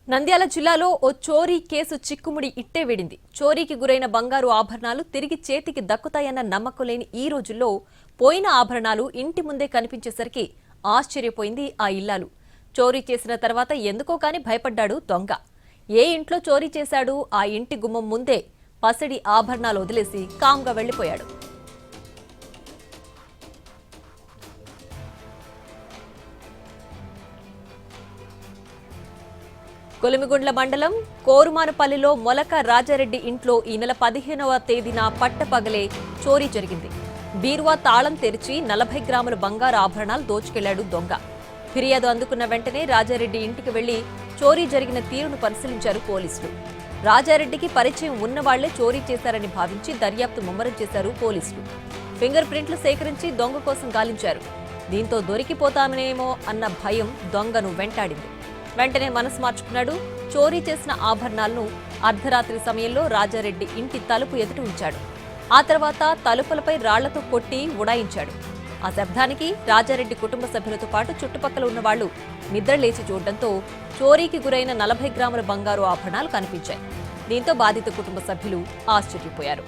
నంద్యాల జిల్లాలో ఓ చోరీ కేసు చిక్కుముడి ఇట్టే వేడింది. చోరీకి గురైన బంగారు ఆభరణాలు తిరిగి చేతికి దక్కుతాయన్న నమ్మకం లేని ఈ రోజుల్లో పోయిన ఆభరణాలు ఇంటి ముందే కనిపించేసరికి ఆశ్చర్యపోయింది ఆ ఇల్లాలు. చోరీ చేసిన తర్వాత ఎందుకో కాని భయపడ్డాడు దొంగ. ఏ ఇంట్లో చోరీ చేశాడు ఆ ఇంటి గుమ్మం ముందే పసిడి ఆభరణాలు వదిలేసి కామ్గా వెళ్లిపోయాడు. కొలిమిగుండ్ల మండలం కోరుమానపల్లిలో మొలక రాజారెడ్డి ఇంట్లో ఈ నెల 15వ తేదీన పట్టపగలే చోరీ జరిగింది. బీరువా తాళం తెరిచి 40 గ్రాముల బంగారు ఆభరణాలు దోచుకెళ్లాడు దొంగ. ఫిర్యాదు అందుకున్న వెంటనే రాజారెడ్డి ఇంటికి వెళ్లి చోరీ జరిగిన తీరును పరిశీలించారు పోలీసులు. రాజారెడ్డికి పరిచయం ఉన్నవాళ్లే చోరీ చేశారని భావించి దర్యాప్తు ముమ్మరం చేశారు పోలీసులు. ఫింగర్ ప్రింట్లు సేకరించి దొంగ కోసం గాలించారు. దీంతో దొరికిపోతామనేమో అన్న భయం దొంగను వెంటాడింది. వెంటనే మనసు మార్చుకున్నాడు. చోరీ చేసిన ఆభరణాలను అర్ధరాత్రి సమయంలో రాజారెడ్డి ఇంటి తలుపు ఎదుట ఉంచాడు. ఆ తర్వాత తలుపులపై రాళ్లతో కొట్టి ఉడాయించాడు. ఆ శబ్దానికి రాజారెడ్డి కుటుంబ సభ్యులతో పాటు చుట్టుపక్కల ఉన్న వాళ్లు నిద్రలేచి చూడడంతో చోరీకి గురైన 40 గ్రాముల బంగారు ఆభరణాలు కనిపించాయి. దీంతో బాధిత కుటుంబ సభ్యులు ఆశ్చర్యపోయారు.